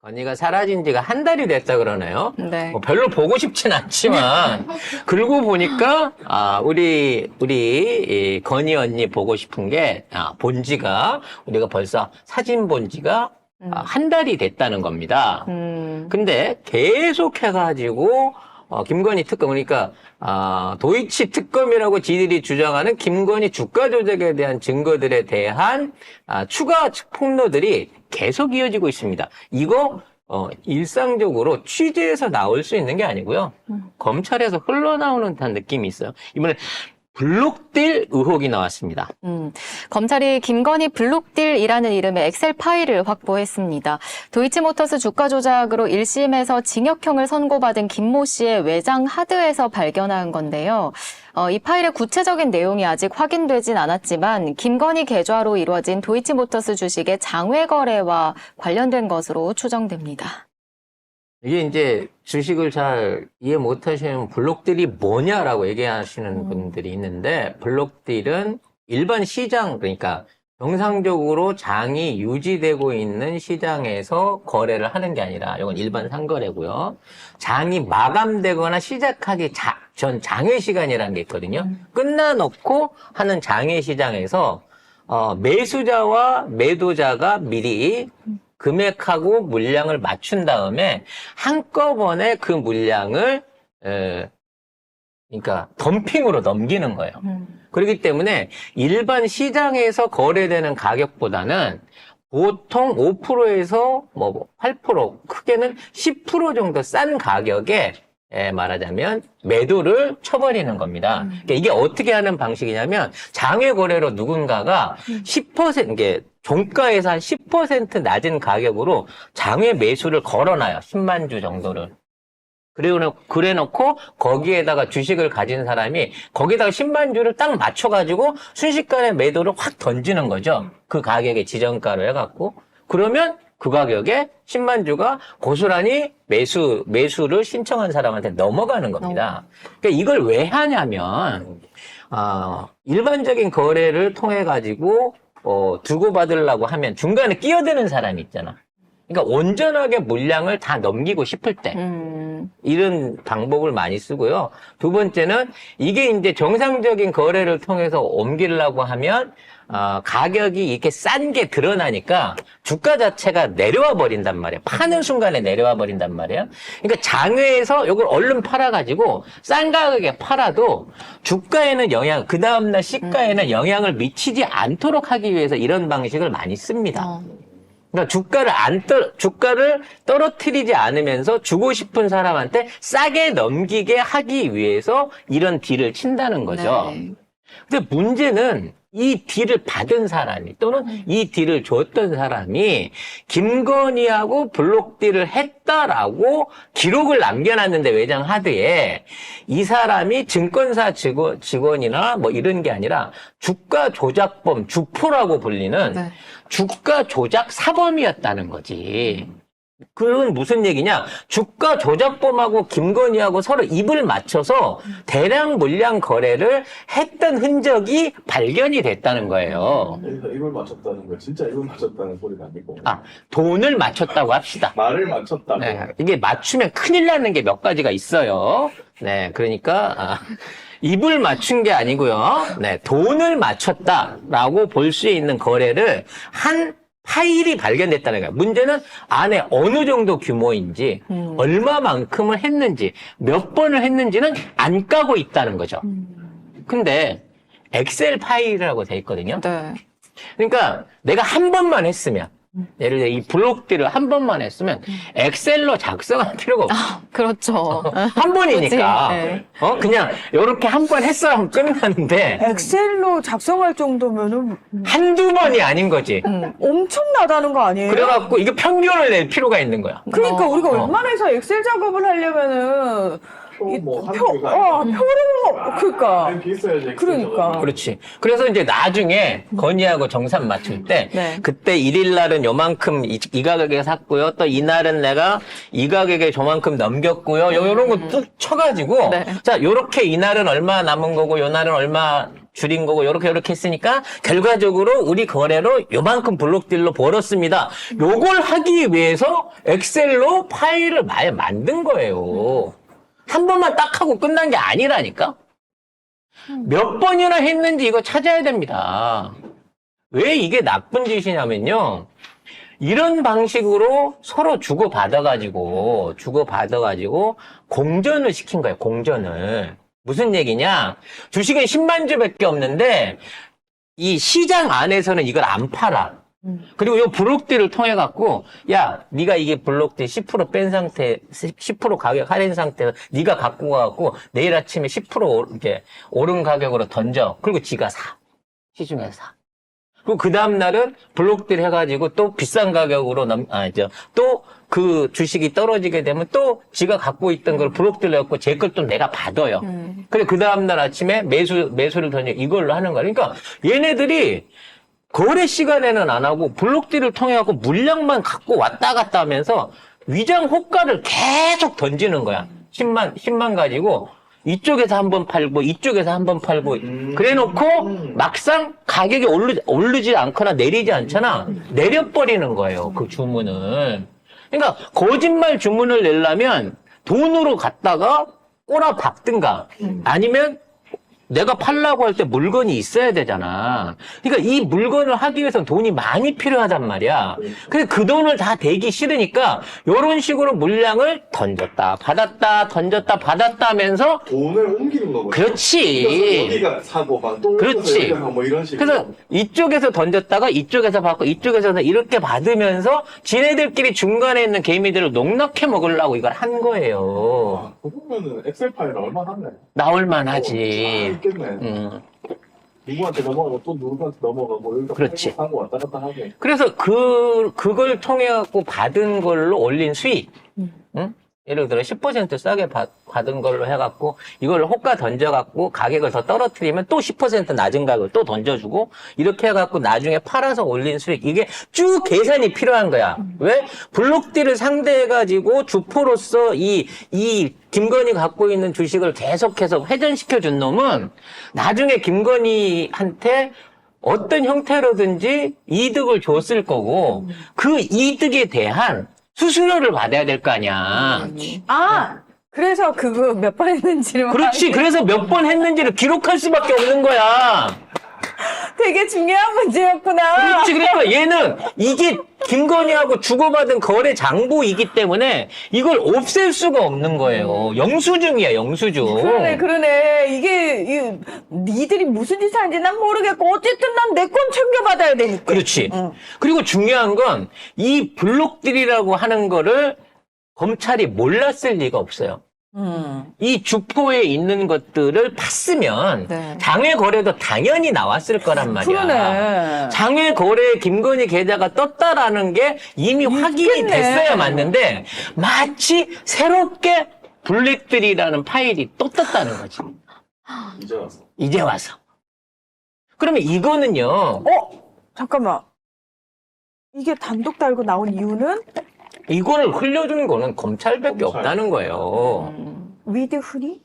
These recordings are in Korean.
건이가 사라진 지가 한 달이 됐다 그러네요. 네. 별로 보고 싶진 않지만, 그러고 보니까, 우리 이 건이 언니 보고 싶은 게, 본지가, 우리가 벌써 사진 본지가 한 달이 됐다는 겁니다. 근데 계속 해가지고, 김건희 특검, 그러니까, 도이치 특검이라고 지들이 주장하는 김건희 주가 조작에 대한 증거들에 대한, 추가 폭로들이 계속 이어지고 있습니다. 이거, 일상적으로 취재에서 나올 수 있는 게 아니고요. 검찰에서 흘러나오는 듯한 느낌이 있어요. 이번에 블록딜 의혹이 나왔습니다. 검찰이 김건희 블록딜이라는 이름의 엑셀 파일을 확보했습니다. 도이치모터스 주가 조작으로 1심에서 징역형을 선고받은 김모 씨의 외장 하드에서 발견한 건데요. 이 파일의 구체적인 내용이 아직 확인되진 않았지만 김건희 계좌로 이루어진 도이치모터스 주식의 장외 거래와 관련된 것으로 추정됩니다. 이게 이제 주식을 잘 이해 못 하시는 블록딜이 뭐냐라고 얘기하시는 분들이 있는데, 블록딜은 일반 시장, 그러니까 정상적으로 장이 유지되고 있는 시장에서 거래를 하는 게 아니라, 이건 일반 상거래고요. 장이 마감되거나 시작하기 전 장외 시간이라는 게 있거든요. 끝나놓고 하는 장외 시장에서 매수자와 매도자가 미리 금액하고 물량을 맞춘 다음에 한꺼번에 그 물량을 그러니까 덤핑으로 넘기는 거예요. 그렇기 때문에 일반 시장에서 거래되는 가격보다는 보통 5%에서 뭐 8%, 크게는 10% 정도 싼 가격에 말하자면 매도를 쳐버리는 겁니다. 그러니까 이게 어떻게 하는 방식이냐면, 장외 거래로 누군가가 10%, 이게 종가에서 한 10% 낮은 가격으로 장외 매수를 걸어놔요. 10만 주 정도를. 그래 놓고 거기에다가 주식을 가진 사람이 거기다가 10만 주를 딱 맞춰가지고 순식간에 매도를 확 던지는 거죠. 그 가격에 지정가로 해갖고. 그러면 그 가격에 10만 주가 고스란히 매수를 신청한 사람한테 넘어가는 겁니다. 그러니까 이걸 왜 하냐면, 일반적인 거래를 통해가지고, 주고받으려고 하면 중간에 끼어드는 사람이 있잖아. 그러니까 온전하게 물량을 다 넘기고 싶을 때. 이런 방법을 많이 쓰고요. 두 번째는 이게 이제 정상적인 거래를 통해서 옮기려고 하면, 가격이 이렇게 싼 게 드러나니까 주가 자체가 내려와 버린단 말이에요. 파는 순간에 내려와 버린단 말이에요. 그러니까 장외에서 이걸 얼른 팔아가지고 싼 가격에 팔아도 주가에는 그 다음날 시가에는 영향을 미치지 않도록 하기 위해서 이런 방식을 많이 씁니다. 그러니까 주가를 떨어뜨리지 않으면서 주고 싶은 사람한테 싸게 넘기게 하기 위해서 이런 딜을 친다는 거죠. 네. 근데 문제는 이 딜을 받은 사람이 또는 이 딜을 줬던 사람이 김건희하고 블록딜을 했다라고 기록을 남겨놨는데, 외장 하드에 이 사람이 증권사 직원이나 뭐 이런 게 아니라 주가 조작범, 주포라고 불리는 네. 주가 조작 사범이었다는 거지. 그건 무슨 얘기냐? 주가 조작범하고 김건희하고 서로 입을 맞춰서 대량 물량 거래를 했던 흔적이 발견이 됐다는 거예요. 여기서 입을 맞췄다는 거 진짜 입을 맞췄다는 소리가 아니고 돈을 맞췄다고 합시다. 말을 맞췄다고. 네, 이게 맞추면 큰일 나는 게 몇 가지가 있어요. 네, 그러니까 입을 맞춘 게 아니고요. 네, 돈을 맞췄다라고 볼 수 있는 거래를 한 파일이 발견됐다는 거예요. 문제는 안에 어느 정도 규모인지, 얼마만큼을 했는지, 몇 번을 했는지는 안 까고 있다는 거죠. 근데 엑셀 파일이라고 돼 있거든요. 네. 그러니까 내가 한 번만 했으면, 예를 들어 이 블록들을 한 번만 했으면 엑셀로 작성할 필요가 없어. 그렇죠. 한 번이니까. 네. 그냥 이렇게 한 번 했어 하면 끝나는데 엑셀로 작성할 정도면은 한두 번이 아닌 거지. 엄청나다는 거 아니에요? 그래갖고 이거 평균을 낼 필요가 있는 거야. 그러니까 우리가 웬만해서 엑셀 작업을 하려면은 그러니까 비슷해야지. 그러니까. 그렇지. 그래서 이제 나중에 건의하고 정산 맞출 때 네. 그때 1일 날은 요만큼 이 가격에 샀고요. 또 이날은 내가 이 가격에 저만큼 넘겼고요. 요런 거 뚝 쳐가지고 네. 자, 요렇게 이날은 얼마 남은 거고 요 날은 얼마 줄인 거고 요렇게 했으니까 결과적으로 우리 거래로 요만큼 블록딜로 벌었습니다. 요걸 하기 위해서 엑셀로 파일을 많이 만든 거예요. 한 번만 딱 하고 끝난 게 아니라니까. 몇 번이나 했는지 이거 찾아야 됩니다. 왜 이게 나쁜 짓이냐면요. 이런 방식으로 서로 주고받아가지고 공전을 시킨 거예요, 공전을. 무슨 얘기냐? 주식은 10만 주밖에 없는데, 이 시장 안에서는 이걸 안 팔아. 그리고 이 블록딜을 통해갖고, 야, 네가 이게 블록딜 10% 뺀 상태, 10% 가격 할인 상태에서 네가 갖고 가갖고, 내일 아침에 10% 이제 오른 가격으로 던져. 그리고 지가 사. 시중에서 사. 그리고 그 다음날은 블록딜 해가지고 또 비싼 가격으로 또 그 주식이 떨어지게 되면 또 지가 갖고 있던 걸 블록딜 해갖고 제 걸 또 내가 받아요. 그래 그 다음날 아침에 매수를 던져 이걸로 하는 거야. 그러니까 얘네들이 거래 시간에는 안 하고 블록딜을 통해갖고 물량만 갖고 왔다 갔다 하면서 위장 호가를 계속 던지는 거야. 10만 가지고 이쪽에서 한번 팔고 이쪽에서 한번 팔고 그래 놓고 막상 가격이 오르지 않거나 내리지 않잖아. 내려버리는 거예요. 그 주문을. 그러니까 거짓말 주문을 내려면 돈으로 갖다가 꼬라 박든가 아니면 내가 팔라고 할 때 물건이 있어야 되잖아. 그러니까 이 물건을 하기 위해서는 돈이 많이 필요하단 말이야. 근데 그 돈을 다 대기 싫으니까 이런 식으로 물량을 던졌다 받았다 던졌다 받았다 하면서 돈을 옮기는 거거든요. 그렇지. 여기가 사고 또 그렇지. 뭐 이런 식으로. 그래서 이쪽에서 던졌다가 이쪽에서 받고 이쪽에서 이렇게 받으면서 지네들끼리 중간에 있는 개미들을 농락해 먹으려고 이걸 한 거예요. 그러면은 엑셀 파일 얼마 하네. 나올만 하지. 있겠네. 누구한테 넘어가고 또 누구한테 넘어가고 여기서 그렇지. 하고 왔다 갔다 하게. 그래서 그걸 통해 갖고 받은 걸로 올린 수익. 응? 예를 들어 10% 싸게 받은 걸로 해갖고 이걸 호가 던져갖고 가격을 더 떨어뜨리면 또 10% 낮은 가격을 또 던져주고 이렇게 해갖고 나중에 팔아서 올린 수익. 이게 쭉 계산이 필요한 거야. 왜? 블록딜을 상대해가지고 주포로서 이 김건희 갖고 있는 주식을 계속해서 회전시켜 준 놈은 나중에 김건희한테 어떤 형태로든지 이득을 줬을 거고 그 이득에 대한 수수료를 받아야 될 거 아니야. 그래서 그거 몇 번 했는지를. 그렇지. 그래서 몇 번 했는지를 기록할 수밖에 없는 거야. 되게 중요한 문제였구나. 그렇지. 그러니까 얘는 이게 김건희하고 주고받은 거래 장부이기 때문에 이걸 없앨 수가 없는 거예요. 영수증이야, 영수증. 그러네. 이게 니들이 무슨 짓 하는지 난 모르겠고 어쨌든 난 내 건 챙겨받아야 되니까. 그렇지. 응. 그리고 중요한 건 이 블록딜이라고 하는 거를 검찰이 몰랐을 리가 없어요. 이 주포에 있는 것들을 팠으면 네. 장외 거래도 당연히 나왔을 거란 말이야. 그러네. 장외 거래에 김건희 계좌가 떴다라는 게 이미 확인이 있겠네. 됐어야 맞는데 마치 새롭게 블랙들이라는 파일이 또 떴다는 거지. 이제 와서. 이제 와서. 그러면 이거는요. 잠깐만. 이게 단독 달고 나온 이유는 이거를 흘려준 거는 검찰밖에 검찰. 없다는 거예요. 위드 훈이?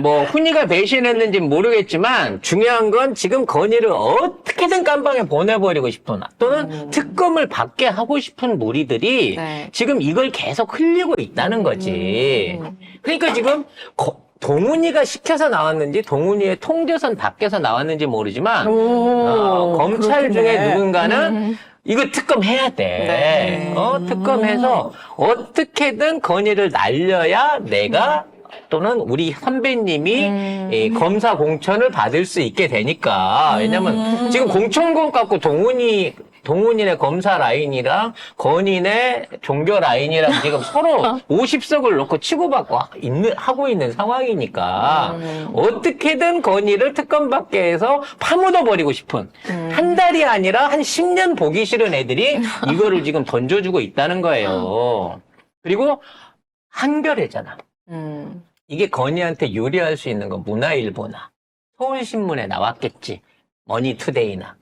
뭐 훈이가 배신했는지는 모르겠지만 중요한 건 지금 건의를 어떻게든 깜방에 보내버리고 싶은 또는 특검을 받게 하고 싶은 무리들이 네. 지금 이걸 계속 흘리고 있다는 거지. 그러니까 지금 동훈이가 시켜서 나왔는지 동훈이의 통제선 밖에서 나왔는지 모르지만 검찰 중에 누군가는 이거 특검해야 돼. 네. 특검해서 어떻게든 건의를 날려야 내가 또는 우리 선배님이 이 검사 공천을 받을 수 있게 되니까. 왜냐면 지금 공천권 갖고 동훈이네 검사 라인이랑 건인의 종교 라인이랑 지금 서로 50석을 놓고 치고받고 하고 있는 상황이니까 어떻게든 건의를 특검 밖에 해서 파묻어버리고 싶은 한 달이 아니라 한 10년 보기 싫은 애들이 이거를 지금 던져주고 있다는 거예요. 그리고 한겨레잖아. 이게 건의한테 유리할 수 있는 건 문화일보나 서울신문에 나왔겠지. 머니투데이나.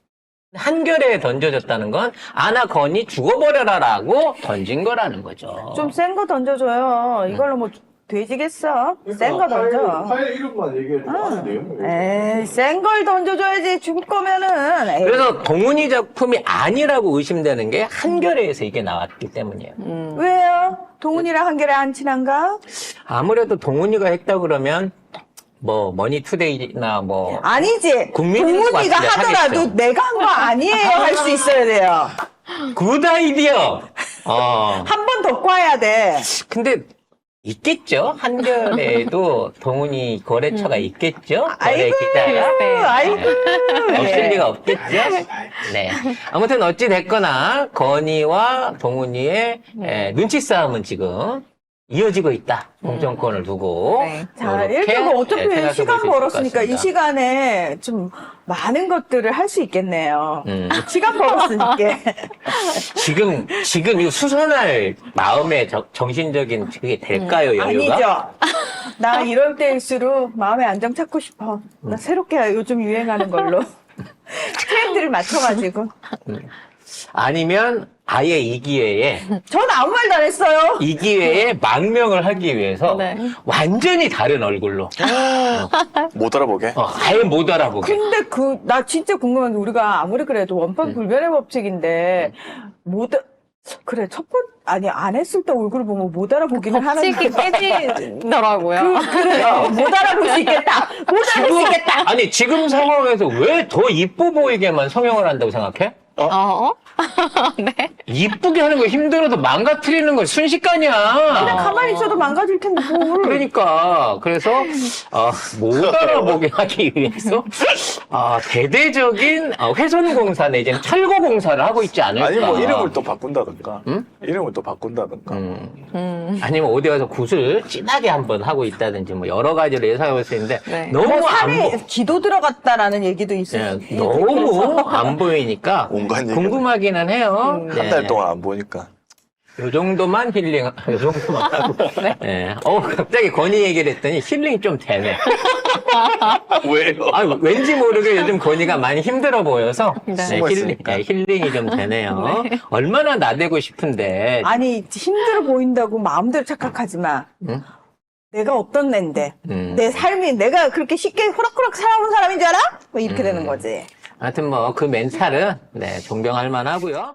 한겨레에 던져졌다는 건 아나 건이 죽어버려라라고 던진 거라는 거죠. 좀 센 거 던져줘요. 이걸로 뭐 돼지겠어. 센 거 던져. 파일 이름만 얘기해주면 안 돼요? 에이, 센 걸 던져줘야지. 죽을 거면은. 에이. 그래서 동훈이 작품이 아니라고 의심되는 게 한겨레에서 이게 나왔기 때문이에요. 왜요? 동훈이랑 한결에 안 친한가? 아무래도 동훈이가 했다 그러면 뭐 머니투데이나 뭐 아니지. 국민일보 동훈이가 같은 데 하더라도 하겠죠. 내가 한 거 아니에요. 할 수 있어야 돼요. 굿 아이디어. 한 번 더 꽈야 돼. 근데 있겠죠. 한겨레에도 동훈이 거래처가 있겠죠. 거래 기자가. 아이고. 없을 리가 없겠죠. 네. 아무튼 어찌 됐거나 건희와 동훈이의 눈치 싸움은 지금 이어지고 있다. 공정권을 두고. 네. 자, 이렇게, 이렇게 어차피 생각해 시간 보실 수 벌었으니까 이 있을 것 같습니다. 시간에 좀 많은 것들을 할 수 있겠네요. 시간 벌었으니까. 지금 이 수선할 마음의 정신적인 그게 될까요, 여유가? 아니죠. 나 이럴 때일수록 마음의 안정 찾고 싶어. 나 새롭게 요즘 유행하는 걸로. 트렌드를 맞춰가지고. 아니면 아예 이 기회에 전 아무 말도 안 했어요. 이 기회에 망명을 하기 위해서 네. 완전히 다른 얼굴로 못 알아보게. 아예 못 알아보게. 근데 나 진짜 궁금한 게 우리가 아무리 그래도 원판 불변의 법칙인데, 그래, 안 했을 때 얼굴을 보면 못 알아보기는 하는데. 법칙이 깨지더라고요. 그래, 못 알아볼 수 있겠다. 못 알아볼 수 있겠다. 아니 지금 상황에서 왜 더 이뻐 보이게만 성형을 한다고 생각해? 네. 이쁘게 하는 거 힘들어도 망가뜨리는 건 순식간이야. 그냥 가만히 있어도 망가질 텐데, 뭘. 그러니까 그래서 못 알아보게 하기 위해서 대대적인 훼손공사 내지는 철거공사를 하고 있지 않을까. 아니 뭐 이름을 또 바꾼다든가. 이름을 또 바꾼다든가. 아니면 어디 가서 굿을 진하게 한번 하고 있다든지 뭐 여러 가지로 예상해 볼 수 있는데 네. 너무 안 산에 기도 들어갔다라는 얘기도 있어요. 너무 안 보이니까 온갖 얘기가 궁금하기는 해요. 한 달 동안 안 보니까. 요 정도만 힐링, 요 정도만 하고. 네. 갑자기 건희 얘기를 했더니 힐링이 좀 되네. 왜요? 왠지 모르게 요즘 건희가 많이 힘들어 보여서 네. 숨어 힐링, 있으니까. 힐링이 좀 되네요. 얼마나 나대고 싶은데. 아니, 힘들어 보인다고 마음대로 착각하지 마. 내가 어떤 앤데. 내 삶이 내가 그렇게 쉽게 호락호락 살아온 사람인 줄 알아? 뭐 이렇게 되는 거지. 하여튼 뭐 그 멘탈은 존경할 만하고요.